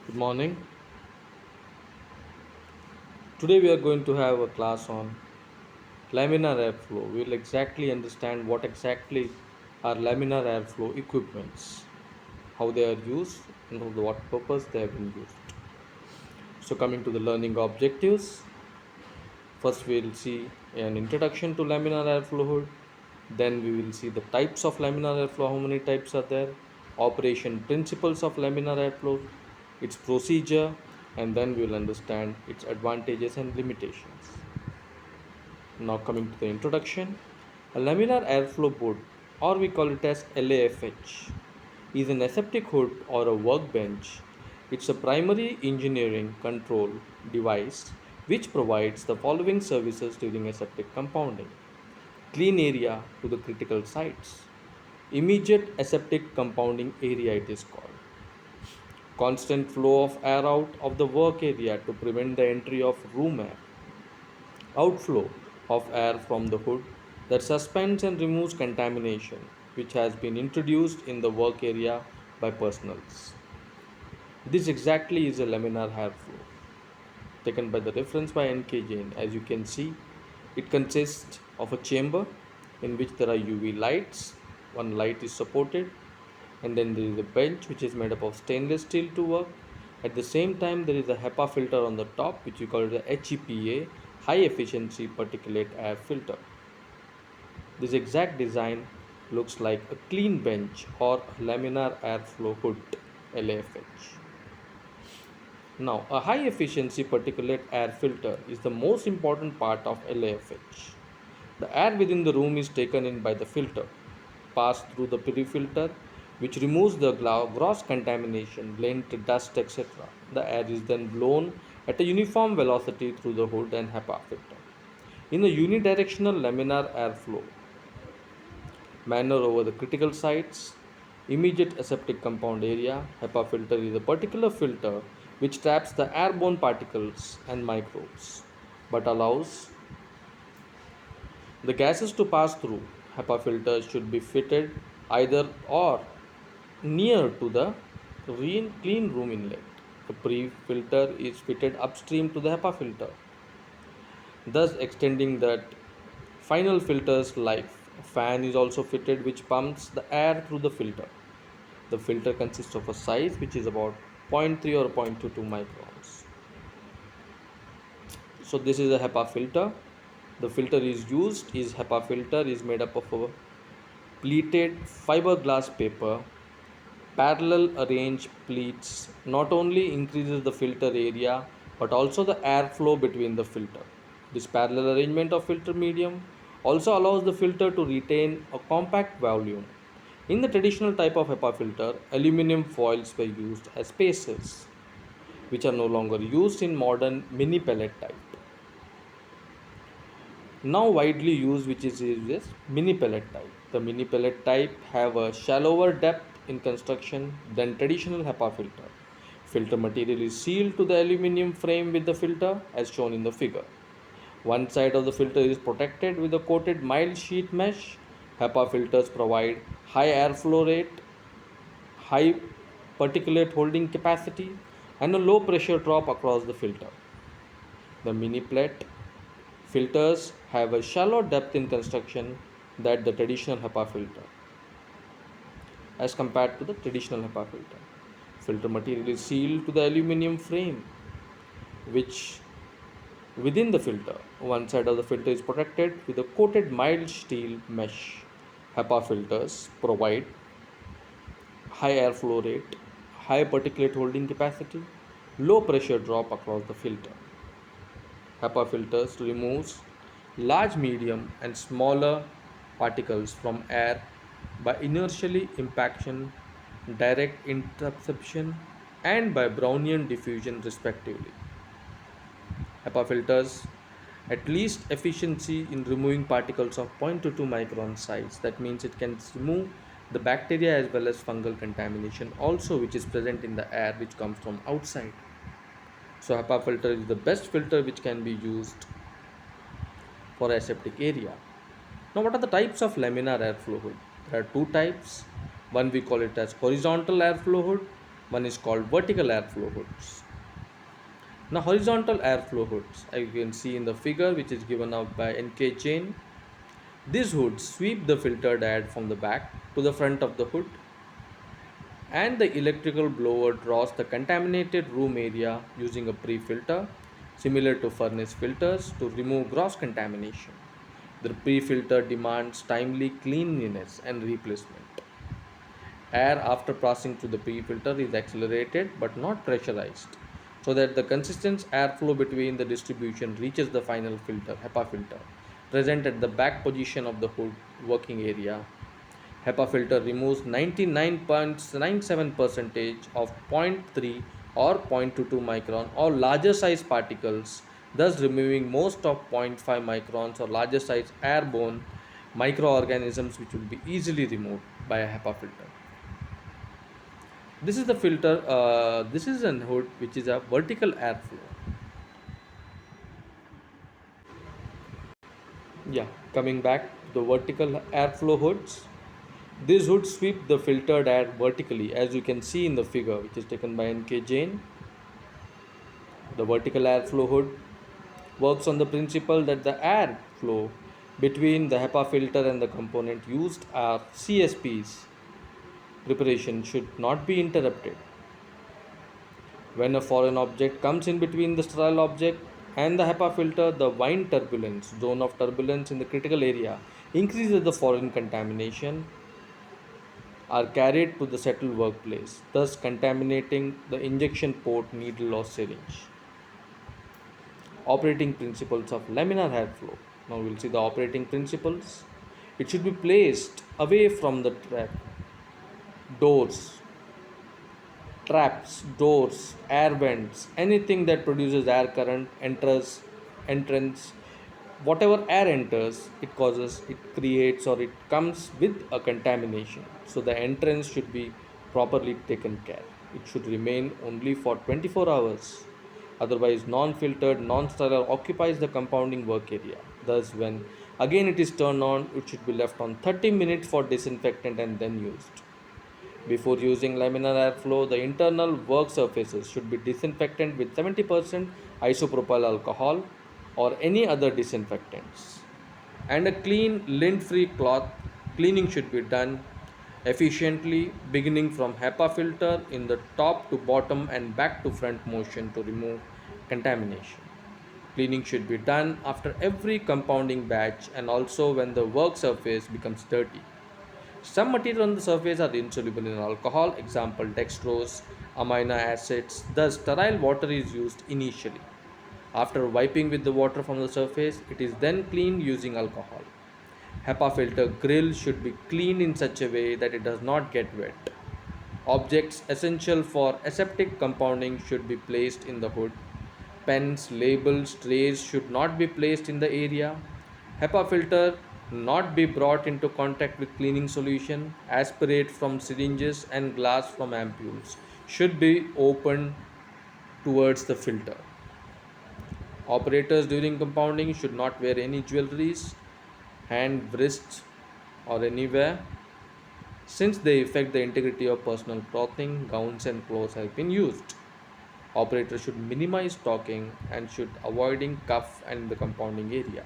Good morning. Today we are going to have a class on laminar airflow. We will exactly understand what exactly are laminar airflow equipments, how they are used, and for what purpose they have been used. So coming to the learning objectives, first we will see an introduction to laminar airflow hood. Then we will see the types of laminar airflow, how many types are there, operation principles of laminar airflow, its procedure, and then we will understand its advantages and limitations. Now coming to the introduction, a laminar airflow hood, or we call it as LAFH, is an aseptic hood or a workbench. It's a primary engineering control device which provides the following services during aseptic compounding: clean area to the critical sites, immediate aseptic compounding area it is called, constant flow of air out of the work area to prevent the entry of room air, outflow of air from the hood that suspends and removes contamination which has been introduced in the work area by personals. This exactly is a laminar air flow taken by the reference by N.K. Jain. As you can see, it consists of a chamber in which there are UV lights. One light is supported, and then there is a bench which is made up of stainless steel to work. At the same time, there is a HEPA filter on the top, which we call the HEPA, high efficiency particulate air filter. This exact design looks like a clean bench or a laminar airflow hood, LAFH. Now, a high efficiency particulate air filter is the most important part of LAFH. The air within the room is taken in by the filter, passed through the peri-filter, which removes the gross contamination, lint, dust, etc. The air is then blown at a uniform velocity through the hood and HEPA filter. In a unidirectional laminar airflow manner over the critical sites, immediate aseptic compound area, HEPA filter is a particular filter which traps the airborne particles and microbes but allows the gases to pass through. HEPA filters should be fitted either or near to the clean room inlet. The pre-filter is fitted upstream to the HEPA filter, thus extending that final filter's life. A fan is also fitted which pumps the air through the filter. The filter consists of a size which is about zero point 0.3 or 0.22 microns. So this is a HEPA filter. The filter is HEPA filter is made up of a pleated fiberglass paper. Parallel arranged pleats not only increases the filter area but also the airflow between the filter. This parallel arrangement of filter medium also allows the filter to retain a compact volume. In the traditional type of HEPA filter, aluminum foils were used as spacers, which are no longer used in modern mini pellet type. Now widely used, which is this mini pellet type. The mini pellet type have a shallower depth in construction than traditional HEPA filter. Filter material is sealed to the aluminum frame with the filter as shown in the figure. One side of the filter is protected with a coated mild sheet mesh. HEPA filters provide high airflow rate, high particulate holding capacity, and a low pressure drop across the filter. The mini pellet filters have a shallow depth in construction that the traditional HEPA filter as compared to the traditional HEPA filter. Filter material is sealed to the aluminum frame which within the filter. One side of the filter is protected with a coated mild steel mesh. HEPA filters provide high airflow rate, high particulate holding capacity, low pressure drop across the filter. HEPA filters removes large, medium, and smaller particles from air by inertially impaction, direct interception, and by Brownian diffusion, respectively. HEPA filters at least efficiency in removing particles of 0.22 micron size. That means it can remove the bacteria as well as fungal contamination also which is present in the air which comes from outside. So HEPA filter is the best filter which can be used for aseptic area. Now, what are the types of laminar airflow hood? There are two types. One we call it as horizontal airflow hood, One is called vertical airflow hoods. Now horizontal airflow hoods, as you can see in the figure which is given out by N.K. Jain. These hoods sweep the filtered air from the back to the front of the hood, and the electrical blower draws the contaminated room area using a pre-filter similar to furnace filters to remove gross contamination. The pre-filter demands timely cleanliness and replacement. Air after passing through the pre-filter is accelerated but not pressurized, so that the consistent airflow between the distribution reaches the final filter, HEPA filter, present at the back position of the hood working area. HEPA filter removes 99.97% of zero point 0.3 or 0.22 micron or larger size particles, thus removing most of 0.5 microns or larger size airborne microorganisms which will be easily removed by a HEPA filter. This is the filter, this is a hood which is a vertical airflow. Yeah, coming back, the vertical airflow hoods. These hoods sweep the filtered air vertically, as you can see in the figure, which is taken by N.K. Jain. The vertical airflow hood works on the principle that the air flow between the HEPA filter and the component used are CSPs preparation should not be interrupted. When a foreign object comes in between the sterile object and the HEPA filter, the wind turbulence, zone of turbulence in the critical area, increases the foreign contamination are carried to the settled workplace, thus contaminating the injection port, needle, or syringe. Operating principles of laminar airflow. Now we'll see the operating principles. It should be placed away from the trap, doors, traps, doors, air vents, anything that produces air current enters, entrance, whatever air enters, it causes, it creates, or it comes with a contamination. So the entrance should be properly taken care. It should remain only for 24 hours. Otherwise, non-filtered, non-sterile occupies the compounding work area. Thus, when again it is turned on, it should be left on 30 minutes for disinfectant and then used. Before using laminar airflow, the internal work surfaces should be disinfected with 70% isopropyl alcohol or any other disinfectants. And a clean, lint-free cloth cleaning should be done efficiently, beginning from HEPA filter in the top to bottom and back to front motion to remove contamination. Cleaning should be done after every compounding batch and also when the work surface becomes dirty. Some material on the surface are insoluble in alcohol, example dextrose, amino acids, thus sterile water is used initially. After wiping with the water from the surface, it is then cleaned using alcohol. HEPA filter grill should be cleaned in such a way that it does not get wet. Objects essential for aseptic compounding should be placed in the hood. Pens, labels, trays should not be placed in the area. HEPA filter not be brought into contact with cleaning solution. Aspirate from syringes and glass from ampules should be opened towards the filter. Operators during compounding should not wear any jewelries, hand, wrists, or anywhere, since they affect the integrity of personal clothing, gowns, and clothes have been used. Operators should minimize talking and should avoiding cuff and the compounding area.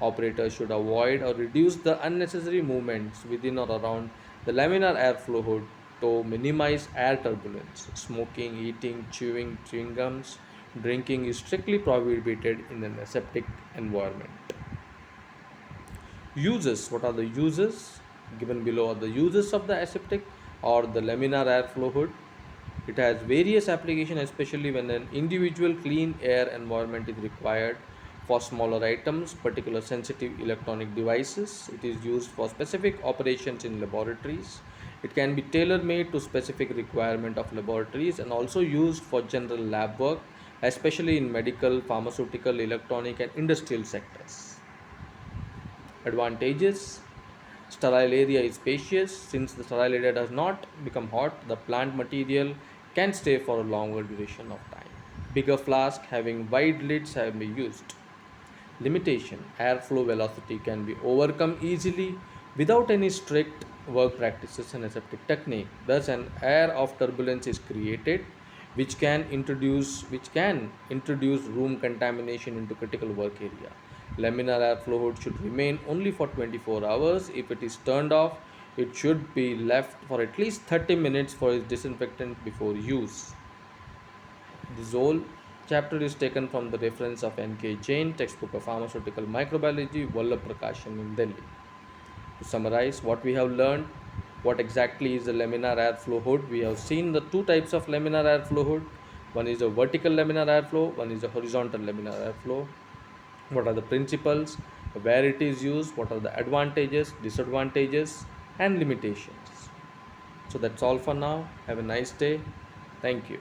Operators should avoid or reduce the unnecessary movements within or around the laminar airflow hood to minimize air turbulence. Smoking, eating, chewing gums, drinking is strictly prohibited in an aseptic environment. Uses. What are the uses? Given below are the uses of the aseptic or the laminar airflow hood. It has various applications, especially when an individual clean air environment is required for smaller items, particular sensitive electronic devices. It is used for specific operations in laboratories. It can be tailor-made to specific requirement of laboratories and also used for general lab work, especially in medical, pharmaceutical, electronic and industrial sectors. Advantages. Sterile area is spacious. Since the sterile area does not become hot, the plant material can stay for a longer duration of time. Bigger flask having wide lids have been used. Limitation. Airflow velocity can be overcome easily without any strict work practices and aseptic technique. Thus, an air of turbulence is created, which can introduce room contamination into critical work area. Laminar airflow hood should remain only for 24 hours. If it is turned off, it should be left for at least 30 minutes for its disinfectant before use. This whole chapter is taken from the reference of N.K. Jain, textbook of pharmaceutical microbiology, Vallabh Prakashan in Delhi. To summarize what we have learned, what exactly is the laminar airflow hood? We have seen the two types of laminar airflow hood. One is a vertical laminar airflow, one is a horizontal laminar airflow. What are the principles, where it is used, what are the advantages, disadvantages, and limitations. So that's all for now. Have a nice day. Thank you.